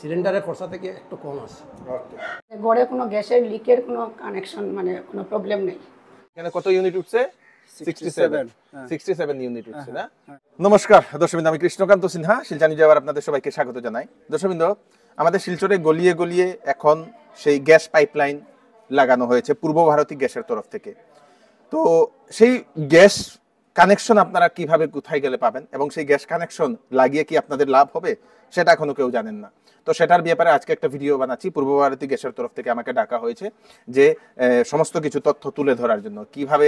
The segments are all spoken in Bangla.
সিলিন্ডারের খরচা থেকে একটু কম আছে। ঘরে কোনো গ্যাসের লিকের কোনো কানেকশন মানে কোনো প্রবলেম নেই। এখানে কত ইউনিট উঠছে? 67 ইউনিট উঠছে না? হ্যাঁ। নমস্কার দর্শকবৃন্দ, আমি কৃষ্ণকান্ত সিনহা, শিলচর নিউজে আবার আপনাদের সবাইকে স্বাগত জানাই। দর্শকবৃন্দ, আমাদের শিলচরে গলিয়ে গলিয়ে এখন সেই গ্যাস পাইপলাইন লাগানো হয়েছে পূর্ব ভারতী গ্যাসের তরফ থেকে। তো সেই গ্যাস কানেকশন আপনারা কিভাবে কোথায় গেলে পাবেন এবং সেই গ্যাস কানেকশন লাগিয়ে কি আপনাদের লাভ হবে সেটা এখনো কেউ জানেন না। তো সেটার ব্যাপারে আজকে একটা ভিডিও বানাচ্ছি। পূর্ব ভারতী গ্যাসের তরফ থেকে আমাকে ডাকা হয়েছে যে সমস্ত কিছু তথ্য তুলে ধরার জন্য, কিভাবে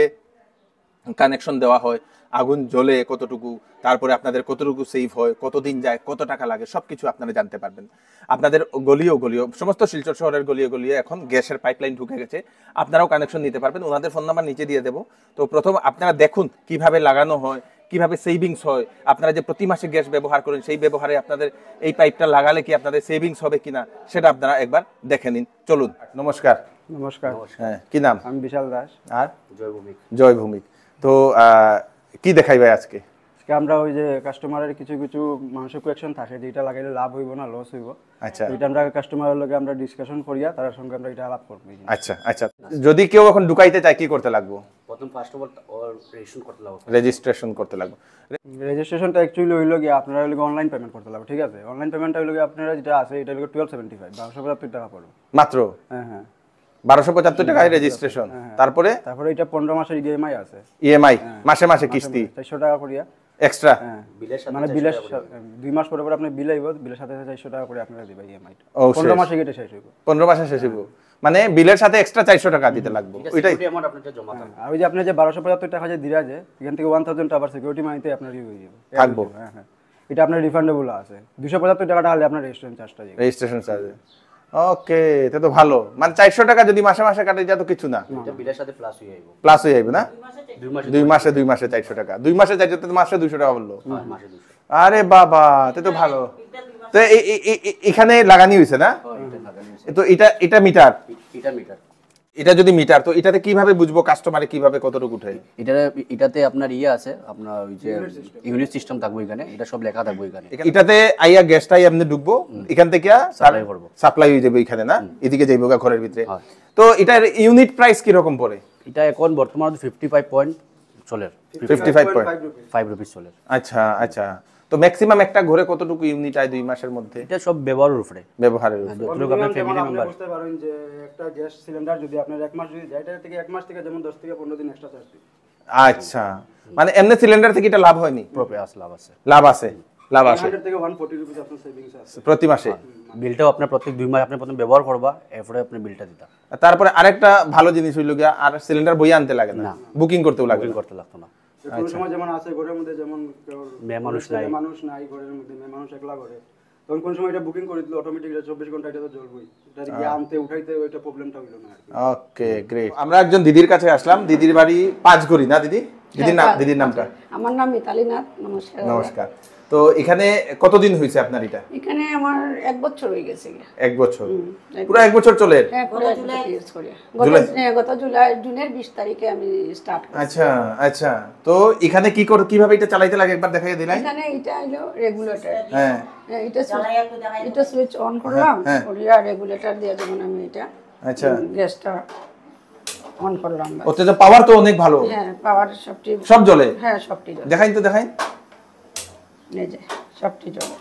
কানেকশন দেওয়া হয়, আগুন জ্বলে কতটুকু, তারপরে আপনাদের কতটুকু সেভ হয়, কতদিন যায়, কত টাকা লাগে, সবকিছু আপনারা জানতে পারবেন। আপনাদের গলিও সমস্ত শিলচর শহরের গলিয়ে এখন গ্যাসের পাইপলাইন ঢুকে গেছে, আপনারাও কানেকশন নিতে পারবেন। ওনাদের ফোন নাম্বার নিচে দিয়ে দেবো। তো প্রথম আপনারা দেখুন কিভাবে লাগানো হয়, কিভাবে সেভিংস হয়। আপনারা যে প্রতি মাসে গ্যাস ব্যবহার করেন, সেই ব্যবহারে আপনাদের এই পাইপটা লাগালে কি আপনাদের সেভিংস হবে কিনা সেটা আপনারা একবার দেখে নিন। চলুন। নমস্কার। নমস্কার। হ্যাঁ, কি নাম? আমি বিশাল দাস। আর জয় ভৌমিক। তো কি দেখাইবে আজকে? আমরা ওই যে কাস্টমারের কিছু কিছু মানুষের কোয়েকশন থাকে যে এটা লাগাইলে লাভ হইব না লস হইব। আচ্ছা, এটা আমরা কাস্টমারের লগে আমরা ডিসকাশন করিয়া তার সঙ্গে আমরা এটা আলাপ করব। আচ্ছা আচ্ছা। যদি কেউ এখন ঢুকাইতে চায় কি করতে লাগবে? প্রথম ফার্স্ট অফ অল রেজিস্ট্রেশন করতে লাগবে। রেজিস্ট্রেশনটা অ্যাকচুয়ালি হইল গিয়ে আপনারা হইল অনলাইন পেমেন্ট করতে লাগবে। ঠিক আছে, অনলাইন পেমেন্টটা হইল গিয়ে আপনারা যেটা আছে এটা হইল 1275 1275 টাকা পড়বে মাত্র। হ্যাঁ হ্যাঁ, 1275 টাকায় রেজিস্ট্রেশন। তারপরে এটা 15 মাসের ইএমআই আছে। ইএমআই মাসে মাসে কিস্তি 400 টাকা করিয়া এক্সট্রা। মানে বিলের 2 মাস পরে পরে আপনি বিল আইব, বিলের সাথে 400 টাকা করে আপনারা দিবেন ইএমআই। 15 মাসে কেটে শেষ হইব। 15 মাসে শেষ হইব, মানে বিলের সাথে এক্সট্রা 400 টাকা দিতে লাগবে। ওইটাই অ্যামাউন্ট আপনাদের জমা থাকবে। আর ওই যে আপনি যে 1275 টাকা যে দিরা যে এখান থেকে 1000 টাকা সিকিউরিটি মানিতে আপনার হয়ে যাবে থাকবো। হ্যাঁ হ্যাঁ, এটা আপনার রিফান্ডেবল আছে। 275 টাকাটা হলে আপনার রেজিস্ট্রেশন চার্জটা যাবে। Registration charge. ওকে, এটা তো ভালো। মানে 400 টাকা যদি মাসে মাসে কাটে যা তো কিছু না, এটা বিলের সাথে প্লাস হয়ে যাবে। প্লাস হয়ে যাবে না? 2 মাসে 2 মাসে 400 টাকা। 2 মাসে 400 তো মাসে 200 টাকা বললো। মাসে 200। আরে বাবা, এটা তো ভালো। তো এখানে লাগানি হয়েছে না? তো এটা মিটার, এটা মিটার। এটা যদি মিটার, তো এটাতে কিভাবে বুঝবো কাস্টমারে কিভাবে কতটুকু উঠে? এটাতে আপনার আছে, আপনার ওই যে ইউনিট সিস্টেম থাকবে এখানে, এটা সব লেখা থাকবে এখানে। এটাতে আইয়া গ্যাসটাই এমনি ঢুকবো, এখান থেকে সাপ্লাই করব, সাপ্লাই হয়ে যাবে এখানে না, এদিকে যাইবো ঘরের ভিতরে। তো এটার ইউনিট প্রাইস কি রকম পড়ে? এটা এখন বর্তমানে 55 পয়েন্ট চলে, 55.5 রুপিস চলে। আচ্ছা আচ্ছা। তো ম্যাক্সিমাম একটা ঘরে কতটুকু ইউনিট আয় 2 মাসের মধ্যে? এটা সব ব্যবহারের উপরে, ব্যবহারের উপরে। যতটুকু আপনার ফ্যামিলি মেম্বার। বুঝতে পারেন যে একটা গ্যাস সিলিন্ডার যদি আপনার 1 মাস যদি যায়, এটা থেকে 1 মাস থেকে যেমন 10 থেকে 15 দিন এক্সট্রা চার্জ দিই। আচ্ছা, মানে এমনি সিলিন্ডার থেকে এটা লাভ হয়নি? প্রপে লাভ আছে, লাভ আছে, লাভ আছে। 100 থেকে 140 রুপিস আপনার সেভিংস আছে প্রতি মাসে। বিলটাও আপনার প্রত্যেক 2 মাস আপনি প্রথম ব্যবহার করবা, এরপরে আপনি বিলটা দিতা। তারপরে আরেকটা ভালো জিনিস হইল গিয়া, আর সিলিন্ডার বই আনতে লাগে না, বুকিং করতেও লাগে না। করতে লাগতো না। কোন সময় যেমন আছে ঘরের মধ্যে যেমন মানুষ নাই ঘরের মধ্যে, মানুষ একলা করে, তখন কোন সময় এটা বুকিং করে দিলে অটোমেটিক 24 ঘন্টা এটা তো জ্বলবেই। এটা গিয়ে আনতে উঠাইতে ওইটা প্রবলেমটা হইলো না। ওকে, গ্রেট। আমরা একজন দিদির কাছে আসলাম। দিদির বাড়ি পাঁচগড়ি না দিদি? দিদির নামটা? আমার নাম মিতালি নাথ। নমস্কার। নমস্কার। তো এখানে কতদিন হয়েছে আপনার এটা? এখানে আমার 1 বছর হয়ে গেছে। 1 বছর? পুরো 1 বছর চলে? হ্যাঁ, পুরো জুলাই ইউজ করি। গত জুনের 20 তারিখে আমি স্টার্ট করেছি। আচ্ছা আচ্ছা। তো এখানে কিভাবে এটা চালাইতে লাগে একবার দেখাই দিলাই। এখানে এটা হলো রেগুলেটর। হ্যাঁ, এটা সুইচ অন করলাম, করিয়া রেগুলেটর দিয়ে যেমন আমি এটা আচ্ছা গ্যাসটা অন করলাম। ওতে তো পাওয়ার তো অনেক ভালো। হ্যাঁ, পাওয়ার সব জ্বলে? হ্যাঁ, সবটি জ্বলে। দেখাইন তো, দেখাইন। এই যে সবটি জ্বলে।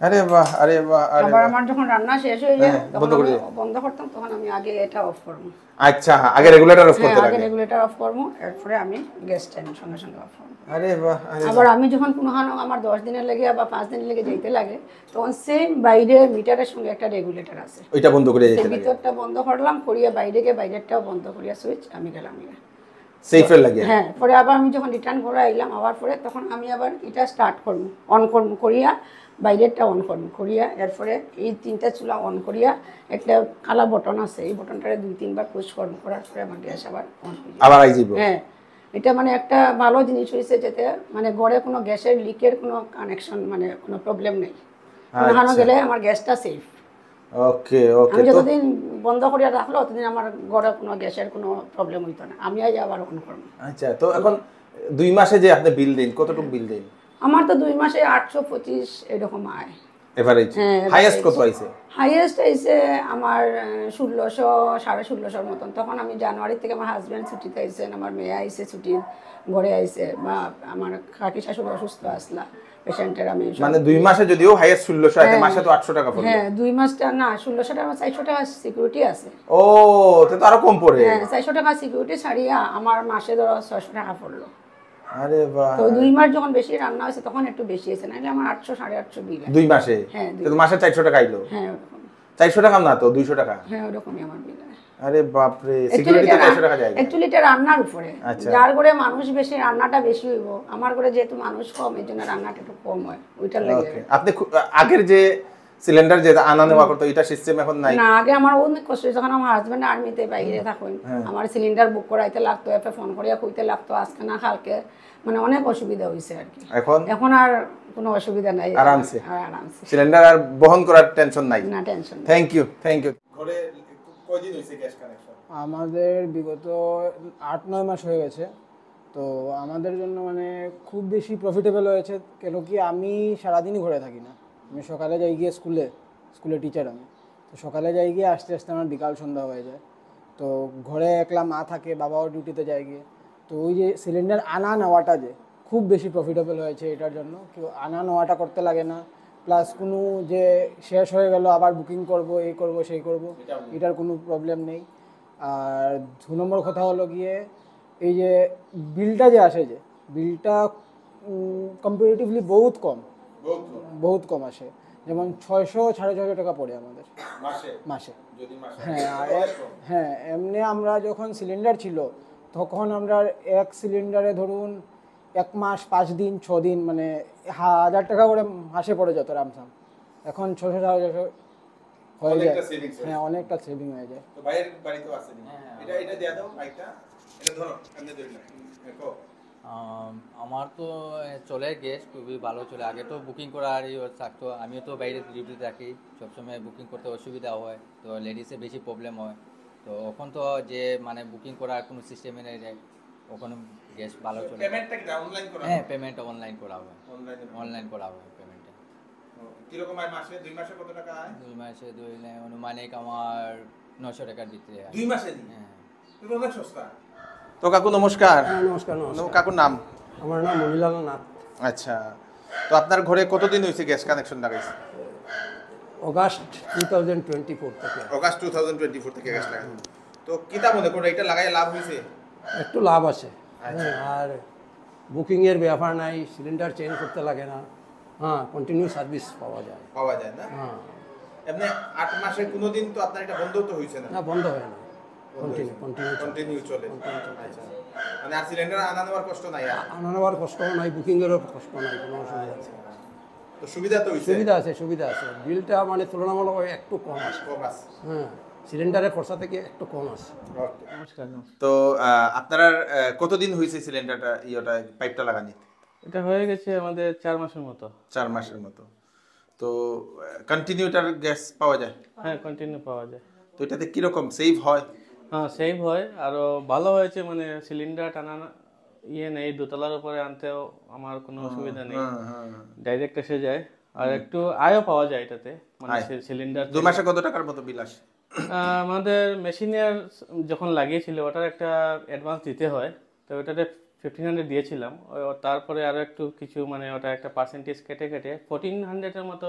আরে বাহ, আরে বাহ। আবার আমার যখন রান্না শেষ হয়ে যায় তখন আমি বন্ধ করতাম, তখন আমি আগে এটা অফ করব। আচ্ছা, আগে রেগুলেটর অফ করতে লাগে? আগে রেগুলেটর অফ করব, এরপরে আমি গ্যাসটা সঙ্গে সঙ্গে অফ করব। আরে বাহ। আবার আমি যখন কোনো আমার 10 দিনের লেগে বা 5 দিনের লেগে যেতে লাগে, তখন সেম বাইরে মিটারের সঙ্গে একটা রেগুলেটর আছে, ওইটা বন্ধ করে যেতে লাগে। ভিতরটা বন্ধ করলাম, করিয়া বাইরেরটাও বন্ধ করিয়া সুইচ আমি গেলাম। সেফের লাগে? হ্যাঁ। পরে আবার আমি যখন রিটার্ন করে আইলাম, আবার পরে তখন আমি আবার এটা স্টার্ট করব, অন করব, করিয়া বাইরেরটা অন করব, করিয়া এরপরে এই 3টা চুলা অন করিয়া একটা কালা বটন আছে, এই বটনটারে 2-3 বার পুশ করব, করার পরে আমার গ্যাস আবার অন হয়ে যাবে। আবার আই যাব? হ্যাঁ। এটা মানে একটা ভালো জিনিস হয়েছে, যেতে মানে ঘরে কোনো গ্যাসের লিকের কোনো কানেকশন মানে কোনো প্রবলেম নেই। কোথাও গেলে আমার গ্যাসটা সেফ। ওকে ওকে। আমি যতদিন বন্ধ করিয়া রাখলো ততদিন আমার ঘরে কোনো গ্যাসের কোনো প্রবলেম হইতো না। আমি আবার অন করব। আচ্ছা, তো এখন 2 মাসে যে আপনি বিল দেন, কতটুকু বিল দেন? আমার তো 2 মাসে 825 এরকম আয়। এভারেজ হ্যাঁ, হাইয়েস্ট কত আইছে? হাইয়েস্ট আইসে আমার 1600 1650 মতন। তখন আমি জানুয়ারি থেকে আমার হাজব্যান্ড ছুটিতে আইসেন, আমার মেয়ে আইসে ছুটির ঘরে আইসে, বা আমার কাকি শাশুড়ি অসুস্থ আসলা পেশেন্টের। আমি মানে 2 মাসে যদিও হাইয়েস্ট 1600 আইছে, মাসে তো 800 টাকা পড়বে। হ্যাঁ 2 মাসটা না 1600 টাকা, 400 টাকা সিকিউরিটি আছে। ও তো আরো কম পড়ে। হ্যাঁ 400 টাকা সিকিউরিটি ছাড়িয়া আমার মাসে ধরো 600 টাকা পড়লো। আরে বাহ, তো 2 মাস যখন বেশি রান্না হয়েছে তখন একটু বেশি হয়েছে, নাহলে আমার 800 850 বিল। 2 মাসে? হ্যাঁ তো মাসে 400 টাকা আইলো? হ্যাঁ ওরকম। 400 টাকা না তো 200 টাকা? হ্যাঁ ওরকমই আমার বিল। আরে বাপ রে, সিকিউরিটি 400 টাকা যায়? একচুয়ালি এটা রান্নার উপরে, আচ্ছা। যার ঘরে মানুষ বেশি রান্নাটা বেশি হইব, আমার ঘরে যেহেতু মানুষ কম এই জন্য রান্নাটা একটু কম হয়, ওইটার লাগে। ওকে, আপনি আগের যে সিলিন্ডার যে আনা নেওয়া করতো এটা সিস্টেম এখন নাই? না আগে আমার অনেক কষ্ট, যখন আমার হাজবেন্ড আর্মিতে বাইরে থাকুন, আমার সিলিন্ডার বুক করাইতে লাগতো, এফে ফোন করিয়া কইতে লাগতো আজকে না কালকে, মানে অনেক অসুবিধা হইছে আর কি। এখন আর কোনো অসুবিধা নাই, আরামসে আরামসে সিলিন্ডার আর বহন করার টেনশন নাই। না tension. Thank you, thank you. ঘরে কয়দিন হইছে গ্যাস কানেকশন? আমাদের বিগত 8-9 মাস হয়ে গেছে। তো আমাদের জন্য মানে খুব বেশি প্রফিটেবল হয়েছে, কেন কি আমি সারাদিনই ঘরে থাকি না। আমি সকালে যাই গিয়ে স্কুলে টিচার আমি, তো সকালে যাই গিয়ে আসতে আসতে আমার বিকাল সন্ধ্যা হয়ে যায়। তো ঘরে একলা মা থাকে, বাবাও ডিউটিতে যায় গিয়ে। তো ওই যে সিলিন্ডার আনা নেওয়াটা যে খুব বেশি প্রফিটেবল হয়েছে এটার জন্য, কেউ আনা নেওয়াটা করতে লাগে না। প্লাস কোনো যে শেষ হয়ে গেল আবার বুকিং করব, এই করব সেই করব, এটার কোনো প্রবলেম নেই। আর 2 নম্বর কথা হলো গিয়ে এই যে বিলটা যে আসে, যে বিলটা কম্পারেটিভলি বহুত কম আসে। যেমন 600-650 টাকা পড়ে আমাদের মাসে। হ্যাঁ হ্যাঁ, এমনি আমরা যখন সিলিন্ডার ছিল তখন আমরা এক সিলিন্ডারে ধরুন 1 মাস 5 দিন 6 দিন মানে 1000 টাকা করে মাসে পড়ে যেত রামসাম। এখন 600-650 হয়ে যায়। হ্যাঁ অনেকটা সেভিং হয়ে যায়। তো ভাইয়ের বাড়িতেও আছে এটা দেয়া দাও মাইকটা, এটা ধরো এমনি ধরি না। দেখো আমার তো চলে গ্যাস খুবই ভালো চলে। আগে তো বুকিং করার থাকতো, আমিও তো বাইরে ডিউটিতে থাকি, সবসময় বুকিং করতে অসুবিধা হয়, তো লেডিসে বেশি প্রবলেম হয়। তো এখন তো যে মানে বুকিং করার কোনো সিস্টেমে নেই, ওখানে গ্যাস ভালো চলে। পেমেন্টটা কি অনলাইন করা? হ্যাঁ পেমেন্ট অনলাইন করা হয়, অনলাইন করা হয় পেমেন্টটা। কিরকম আয় মাসে? 2 মাসে কত টাকা আয়? 2 মাসে অনুমানিক আমার 900 টাকার ভিতরে। 2 মাসে? হ্যাঁ তো অনেক সস্তা। তো কাকু নমস্কার। হ্যাঁ নমস্কার। নমস্কার, কাকুর নাম? আমার নাম মনিলাল নাথ। আচ্ছা, তো আপনার ঘরে কতদিন হয়েছে গ্যাস কানেকশন লাগাইছে? অগাস্ট 2024 থেকে। অগাস্ট 2024 থেকে গ্যাস লাগানো। তো কিতা মনে করেন এটা লাগাই লাভ হয়েছে? একটু লাভ আছে। হ্যাঁ, আর বুকিংয়ের ব্যাপার নাই, সিলিন্ডার চেঞ্জ করতে লাগে না। হ্যাঁ কন্টিনিউ সার্ভিস পাওয়া যায়। না? হ্যাঁ এমনি 8 মাসে কোনোদিন তো আপনার এটা বন্ধ তো হয়েছে না? না বন্ধ হয় না, কন্টিনিউ চলে। আচ্ছা, মানে আর সিলিন্ডার আনা নেওয়ার কষ্ট নাই? আনা নেওয়ার কষ্ট নাই, বুকিংয়েরও কষ্ট নাই, কোনো অসুবিধা আছে। তো সুবিধা তো হইছে? সুবিধা আছে। বিলটা মানে তুলনামূলক একটু কম আছে। হ্যাঁ সিলিন্ডারের খরচা থেকে একটু কম আছে। তো আপনারা কতদিন হয়েছে সিলিন্ডারটা পাইপটা লাগানি? এটা হয়ে গেছে আমাদের 4 মাসের মতো। 4 মাসের মতো। তো কন্টিনিউটার গ্যাস পাওয়া যায়? হ্যাঁ কন্টিনিউ পাওয়া যায়। তো এটাতে কিরকম সেভ হয়? হ্যাঁ সেভ হয়, আরো ভালো হয়েছে, মানে সিলিন্ডার টানা নেই, দোতলার উপরে আনতেও আমার কোনো অসুবিধা নেই, ডাইরেক্ট এসে যায়। আর একটু আয়ও পাওয়া যায় এটাতে, মানে সিলিন্ডার। 2 মাসে কত টাকার মতো বিল আসে? আমাদের মেশিনের যখন লাগিয়েছিল ওটার একটা অ্যাডভান্স দিতে হয়, তো ওটাতে 1500 দিয়েছিলাম। তারপরে আরো একটু কিছু মানে ওটা একটা পার্সেন্টেজ কেটে 1400 এর মতো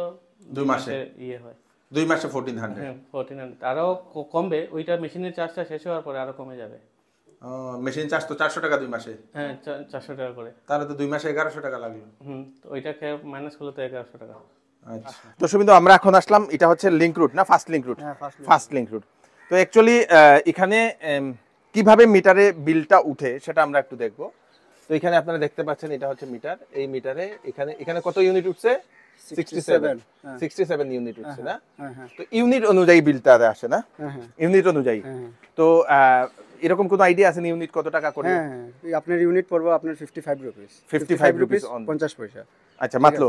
2 মাসে ইয়ে হয়। 2 মাসে 1400? হ্যাঁ 1400, আরো কমবে, ওইটা মেশিনের চার্জটা শেষ হওয়ার পরে আরো কমে যাবে। মেশিন চার্জ তো 400 টাকা 2 মাসে? হ্যাঁ 400 টাকা করে। তাহলে তো 2 মাসে 1100 টাকা লাগলো। তো ওইটাকে মাইনাস করলে তো 1100 টাকা। আচ্ছা, তো সুবিধা আমরা এখন আসলাম, এটা হচ্ছে লিংক রুট না first link root? First link root. তো অ্যাকচুয়ালি এখানে কিভাবে মিটারে বিলটা উঠে সেটা আমরা একটু দেখব। তো এখানে আপনারা দেখতে পাচ্ছেন এটা হচ্ছে মিটার। এই মিটারে এখানে কত ইউনিট উঠছে? 67 ইউনিট উঠছে না? তো ইউনিট অনুযায়ী বিলটা আসে না? ইউনিট অনুযায়ী। তো এরকম কোনো আইডিয়া আছে ইউনিট কত টাকা করে? হ্যাঁ আপনার ইউনিট পড়বে আপনার 55 রুপিস। 55 রুপিস 50 পয়সা। আচ্ছা মাত্র।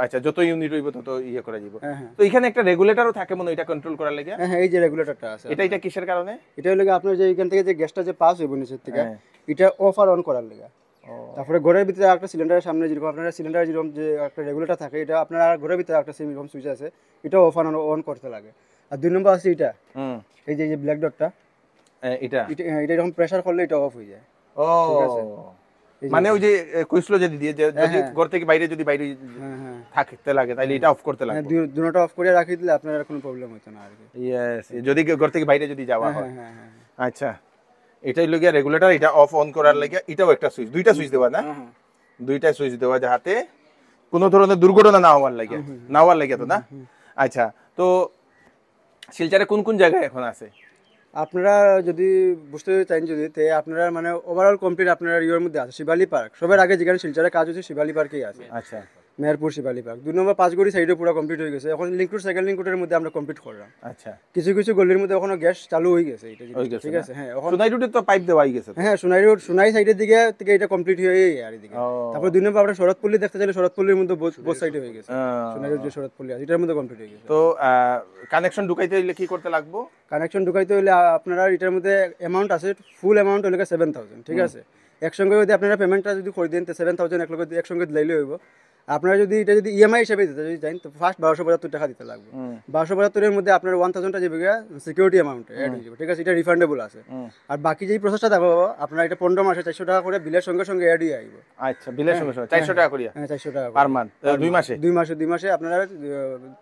আচ্ছা, যত ইউনিট হইব তত ইয়ে করা যাব। তো এখানে একটা রেগুলেটরও থাকে মনে, এটা কন্ট্রোল করার লাগি? হ্যাঁ এই যে রেগুলেটরটা আছে, এটা কিসের কারণে? এটা হলো আপনার যে এখান থেকে যে গ্যাসটা যে পাস হইব নিচের থেকে, এটা অফ আর অন করার লাগি। তারপরে ঘরের ভিতরে একটা সিলিন্ডারের সামনে যেরকম আপনার সিলিন্ডার যেরকম যে একটা রেগুলেটর থাকে, এটা আপনার ঘরের ভিতরে একটা সেম এরকম সুইচ আছে, এটা অফ অন করতে লাগে। আর 2 নম্বর আছে এটা, এই যে ব্ল্যাক ডটটা, এটা এটা এরকম প্রেসার করলে এটা অফ হয়ে যায়। ও মানে ওই যে কইছিল যে দিদি যে যদি ঘর থেকে বাইরে থাকতে লাগে তাহলে এটা অফ করতে লাগে, দুটোটা অফ করে রাখি দিলে আপনার আর কোনো প্রবলেম হতো না আর কি। ইয়েস, যদি ঘর থেকে বাইরে যদি যাওয়া হয়। আচ্ছা, এটাই লগিয়া রেগুলেটর, এটা অফ অন করার লাগে এটাও একটা সুইচ, দুইটা সুইচ দেওয়া না? দুইটা সুইচ দেওয়া যাতে কোনো ধরনের দুর্ঘটনা না হওয়ার লাগে তো না? আচ্ছা, তো শিলচরে কোন কোন জায়গায় এখন আছে? আপনারা যদি বুঝতে চান যদি তে আপনারা মানে ওভারঅল কমপ্লিট আপনারা ইয়ের মধ্যে আছে শিবালি পার্ক, সবার আগে যেখানে শিলচরে কাজ হচ্ছে শিবালি পার্কেই আছে। আচ্ছা, মেহেরপুর শিবালি পার্ক 2 নম্বর 5 গড়ি সাইডে পুরো কমপ্লিট হয়ে গেছে। এখন লিঙ্ক টু সাইকেল লিঙ্ক রুটের মধ্যে আমরা কমপ্লিট করলাম। আচ্ছা, কিছু কিছু গলির মধ্যে এখনো গ্যাস চালু হয়ে গেছে, এটা ঠিক আছে। হ্যাঁ, এখন সোনাই রুটে তো পাইপ দেওয়া হয়ে গেছে। হ্যাঁ, সোনাই সাইডের দিকে এটা কমপ্লিট হয়ে আর এদিকে। তারপর 2 নম্বর আমরা শরৎপল্লী দেখতে চাইলে শরৎপল্লীর মধ্যে বোথ সাইডে হয়ে গেছে। সোনাই রুট যে শরৎপল্লী আছে এটার মধ্যে কমপ্লিট হয়ে গেছে। তো কানেকশন ঢুকাইতে হইলে কি করতে লাগবে? কানেকশন ঢুকাইতে হলে আপনারা এটার মধ্যে অ্যামাউন্ট আছে, ফুল অ্যামাউন্ট হলে 7000, ঠিক আছে। একসঙ্গে যদি আপনারা পেমেন্টটা যদি করে দেন তো 7000 একসঙ্গে দিলেই হইব। আপনারা যদি এটা যদি ইএমআই হিসেবে দিতে যদি চান তো ফার্স্ট 1275 টাকা দিতে লাগবে। 1275 এর মধ্যে আপনার 1000 টা যে সিকিউরিটি অ্যামাউন্ট অ্যাড হয়ে যাবে, ঠিক আছে। এটা রিফান্ডেবল আছে। আর বাকি যেই প্রসেসটা থাকবে আপনারা এটা 15 মাসে 400 টাকা করে বিলের সঙ্গে সঙ্গে অ্যাড হয়ে আইব। আচ্ছা, বিলের সঙ্গে 400 টাকা করিয়া? হ্যাঁ, 400 টাকা পার মান্থ, 2 মাসে আপনারা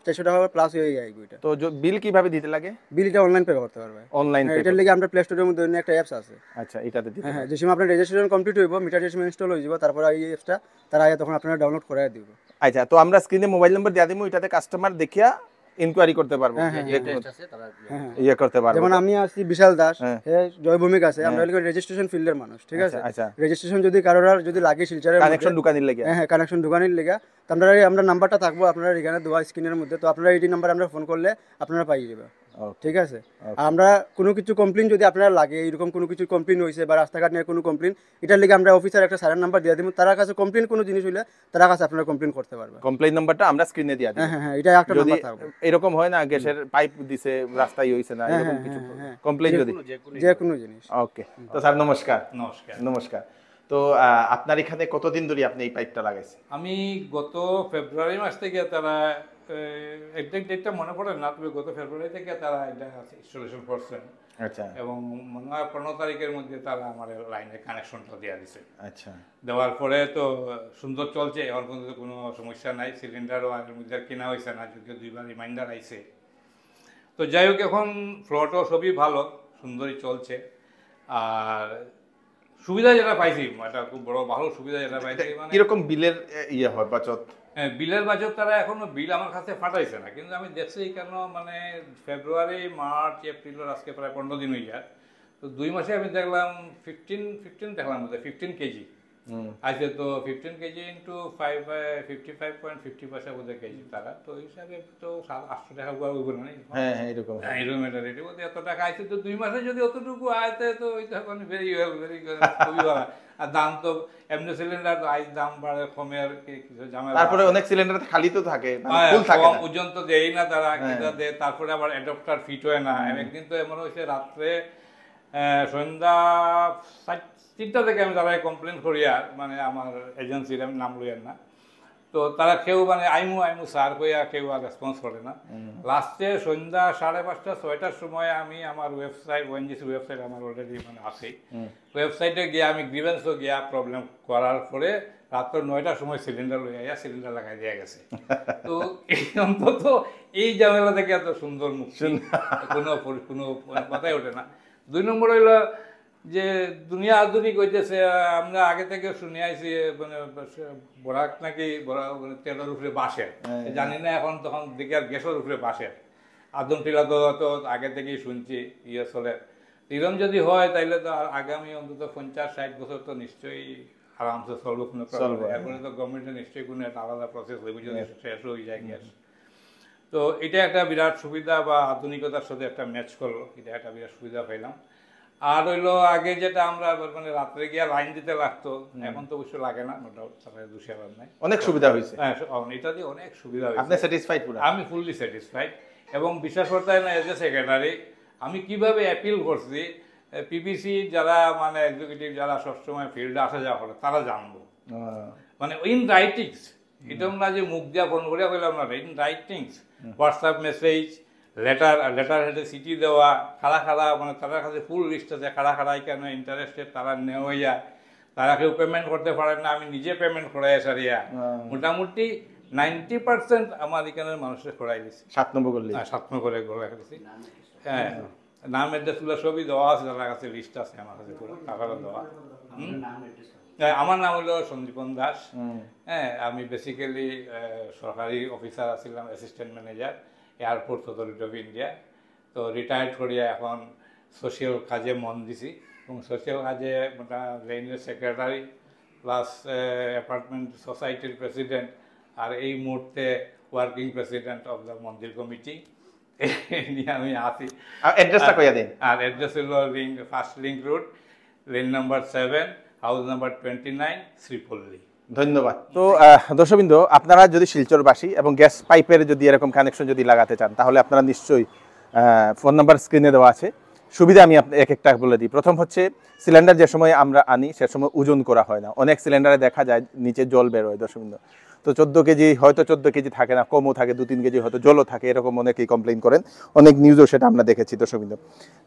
400 টাকা প্লাস হয়ে আইব। এটা তো বিল কিভাবে দিতে লাগে? বিলটা অনলাইন পে করতে পারবে, অনলাইন। এটার লাগি আমরা প্লে স্টোরের মধ্যে একটা অ্যাপস আছে। আচ্ছা, এটাতে দিতে। হ্যাঁ, যে সময় আপনার রেজিস্ট্রেশন কমপ্লিট হইব, মিটার রেজিস্ট্রেশন ইনস্টল হয়ে যাব, তারপর এই অ্যাপসটা তারা তখন আপনারা ডাউনলোড করে দিব। আচ্ছা, তো আমরা স্ক্রিনে মোবাইল নাম্বার দিয়া দিমু, এটাতে কাস্টমার দেখিয়া ইনকোয়ারি করতে পারবো, ইয়ে করতে পারবো। যেমন আমি আছি বিশাল দাস, জয়ভূমিক আছে, আমরা রেজিস্ট্রেশন ফিল্ডের মানুষ, ঠিক আছে। আচ্ছা, রেজিস্ট্রেশন যদি কারোর যদি লাগে শিলচরের কানেকশন দোকানের লাগে, হ্যাঁ কানেকশন দোকানের লাগে, তো আমরা নাম্বারটা থাকবো আপনারা এখানে দেওয়া স্ক্রিনের মধ্যে, তো আপনারা এই নাম্বার আমরা ফোন করলে আপনারা পাই যাবে, ঠিক আছে। আর আমরা কোনো কিছু কমপ্লেন যদি আপনারা লাগে, এরকম কোনো কিছু কমপ্লেন হয়েছে বা রাস্তাঘাট নিয়ে কোনো কমপ্লেন, এটার লিগে আমরা অফিসার একটা সারের নাম্বার দিয়ে দিব, তার কাছে কমপ্লেন কোনো জিনিস হইলে তার কাছে আপনারা কমপ্লেন করতে পারবেন। কমপ্লেন নাম্বারটা আমরা স্ক্রিনে দিয়া দিই। হ্যাঁ, এটা একটা নাম্বার থাকবে। এরকম হয় না গ্যাসের পাইপ দিছে রাস্তায় হইছে না, এরকম কিছু কমপ্লেন যদি যে কোনো জিনিস। ওকে, তো স্যার নমস্কার। নমস্কার। তো আপনার এখানে কতদিন ধরে আপনি এই পাইপটা লাগাইছেন? আমি গত ফেব্রুয়ারি মাস থেকে, তারা একদম ডেটটা মনে পড়ে না, তবে গত ফেব্রুয়ারি থেকে তারা এটা ইনস্টলেশন করছেন। আচ্ছা, এবং মনে হয় 15 তারিখের মধ্যে তারা আমার লাইনে কানেকশনটা দেওয়া দিছে। আচ্ছা, দেওয়ার পরে তো সুন্দর চলছে, এখন পর্যন্ত কোনো সমস্যা নাই। সিলিন্ডারও আগের মধ্যে কেনা হয়েছে না, যদিও 2বার রিমাইন্ডার আইছে। তো যাই হোক, এখন ফ্লোটাও সবই ভালো, সুন্দরই চলছে। আর সুবিধা যেটা পাইছি, এটা খুব বড় ভালো সুবিধা যেটা পাইছি। মানে কিরকম বিলের ইয়ে হয় বাচত? হ্যাঁ, বিলের বাজেট তারা এখনো বিল আমার কাছে ফাটাইছে না, কিন্তু আমি দেখছি কেন মানে ফেব্রুয়ারি, মার্চ, এপ্রিলের আজকে প্রায় 15 দিন হয়ে যায়। তো 2 মাসে আমি দেখলাম 15 দেখলাম 15 কেজি আছে। তো 15 কেজি ইন্টু 55.50 পয়সা বোধহয় কেজি তারা, তো হিসাবে তো 700-800 টাকা উপর মানে। হ্যাঁ, এরকম এটা রেডি বলতে এত টাকা আছে, তো 2 মাসে যদি অতটুকু আয়তে তো ওইটা মানে ভেরি ওয়েল, খুবই ভালো। আর দাম তো এমনি সিলিন্ডার আইস দাম বাড়ে কমে, আর কিছু ঝামেলা। তারপরে অনেক সিলিন্ডার খালি তো থাকে, ফুল থাকে না, পর্যন্ত দেই না তারা, কিটা দেয়। তারপরে আবার অ্যাডাপ্টার ফিট হয় না। একদিন তো এমন হয়েছে, রাত্রে সন্ধ্যা 3টা থেকে আমি তারা কমপ্লেন করি, আর মানে আমার এজেন্সির আমি নাম লইয়ার না, তো তারা কেউ মানে আইমু স্যার কইয়া কেউ আর রেসপন্স করে না। লাস্টে সন্ধ্যা 5:30-6টার সময় আমি আমার ওয়েবসাইট, ওএনজিসি ওয়েবসাইট আমার অলরেডি মানে আছে, ওয়েবসাইটে গিয়ে আমি গ্রিভেন্সও গিয়া প্রবলেম করার পরে রাত্র 9টার সময় সিলিন্ডার লইয়া সিলিন্ডার লাগাই দেওয়া গেছে। তো অন্তত এই ঝামেলা থেকে এত সুন্দর মুক্তি কোনো কথাই ওঠে না। 2 নম্বর হইল যে দুনিয়া আধুনিক হইতেছে, আমরা আগে থেকে শুনে আইছি মানে বরাক নাকি তেলের উপরে বাসের, জানি না এখন, তখন দেখি আর গ্যাসের উপরে বাসের। আদম টিলা তো আগে থেকেই শুনছি ইয়ে চলে। এরকম যদি হয় তাইলে তো আগামী অন্তত 50-60 বছর তো নিশ্চয়ই আরামসে চলবো, কোনো প্রবলেম। এরপরে তো গভর্নমেন্টের নিশ্চয়ই কোনো একটা আলাদা প্রসেস হইব যদি শেষ হয়ে যায় গ্যাস। তো এটা একটা বিরাট সুবিধা, বা আধুনিকতার সাথে একটা ম্যাচ করলো, এটা একটা বিরাট সুবিধা পাইলাম। আর হইলো আগে যেটা আমরা মানে রাত্রে গিয়া লাইন দিতে লাগতো, এখন তো অবশ্য লাগে না, নো ডাউট, তাহলে দুঃসাবাদ নাই, অনেক সুবিধা হয়েছে। হ্যাঁ, এটা দিয়ে অনেক সুবিধা হয়েছে। আপনি স্যাটিসফাইড? পুরো আমি ফুললি স্যাটিসফাইড। এবং বিশ্বাস করতে হয় না, এজ এ সেক্রেটারি আমি কিভাবে অ্যাপিল করছি পিবিসি যারা মানে এক্সিকিউটিভ যারা সবসময় ফিল্ডে আসা যাওয়া করে তারা জানবো মানে ইন রাইটিংস এটা না যে মুখ দিয়া ফোন করিয়া বললাম না, in writings WhatsApp message letter হেডে সিটি দেওয়া খাড়া মানে তাদের কাছে ফুল লিস্ট আছে খাড়াই কেন ইন্টারেস্টেড তারা নেওয়া, তারা কেউ পেমেন্ট করতে পারে না, আমি নিজে পেমেন্ট করাই সারিয়া মোটামুটি 90% আমার এখানের মানুষের করাই দিছি। 7 নম্বর করলে 7 নম্বর করে করাই দিছি। হ্যাঁ, নাম অ্যাড্রেস গুলো সবই দেওয়া আছে, তার কাছে লিস্ট আছে আমার কাছে পুরো টাকাটা দেওয়া। আমার নাম হলো সঞ্জীবন দাস। হ্যাঁ, আমি বেসিক্যালি সরকারি অফিসার আছিলাম, assistant manager airport authority of India. তো রিটায়ার্ড করিয়া এখন সোশিয়াল কাজে মন দিছি এবং সোশিয়াল কাজে রেইনের সেক্রেটারি প্লাস অ্যাপার্টমেন্ট সোসাইটির প্রেসিডেন্ট আর এই মুহূর্তে working president of the mandir committee নিয়ে আমি আছি। অ্যাড্রেসটা কইয়া দিন। আর অ্যাড্রেস হলো first link road, lane number 7, house number 29, Sripalli. ধন্যবাদ। তো দর্শকবৃন্দ, আপনারা যদি শিলচরবাসী এবং গ্যাস পাইপের যদি এরকম কানেকশন যদি লাগাতে চান তাহলে আপনারা নিশ্চয়ই ফোন নাম্বার স্ক্রিনে দেওয়া আছে। সুবিধা আমি এক একটা বলে দিই। প্রথম হচ্ছে সিলিন্ডার যে সময় আমরা আনি সে সময় ওজন করা হয় না, অনেক সিলিন্ডারে দেখা যায় নিচে জল বের হয় দর্শকবৃন্দ। তো 14 কেজি হয়তো 14 কেজি থাকে না, কমও থাকে, 2-3 কেজি হয়তো জলও থাকে, এরকম অনেকেই কমপ্লেন করেন, অনেক নিউজও সেটা আমরা দেখেছি দর্শকবৃন্দ।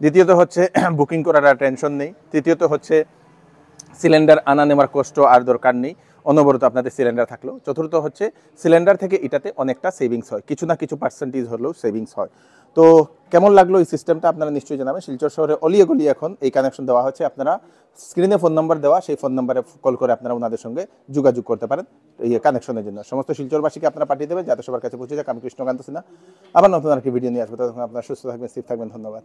দ্বিতীয়ত হচ্ছে বুকিং করার আর টেনশন নেই। তৃতীয়ত হচ্ছে সিলিন্ডার আনা নেওয়ার কষ্ট আর দরকার নেই, অনবরত আপনাদের সিলিন্ডার থাকলো। চতুর্থ হচ্ছে সিলিন্ডার থেকে এটাতে অনেকটা সেভিংস হয়, কিছু না কিছু পার্সেন্টেজ হলেও সেভিংস হয়। তো কেমন লাগলো এই সিস্টেমটা আপনারা নিশ্চয়ই জানাবেন। শিলচর শহরে অলিয়ে গলিয়ে এখন এই কানেকশন দেওয়া হচ্ছে। আপনারা স্ক্রিনে ফোন নাম্বার দেওয়া, সেই ফোন নাম্বারে কল করে আপনারা ওনাদের সঙ্গে যোগাযোগ করতে পারেন এই কানেকশনের জন্য। সমস্ত শিলচরবাসীকে আপনারা পাঠিয়ে দেবেন যাতে সবার কাছে পৌঁছে যাক। আমি কৃষ্ণকান্ত সিনহা, আবার নতুন আরেকটি ভিডিও নিয়ে আসবো। ততক্ষণ আপনারা সুস্থ থাকবেন, সেফ থাকবেন। ধন্যবাদ।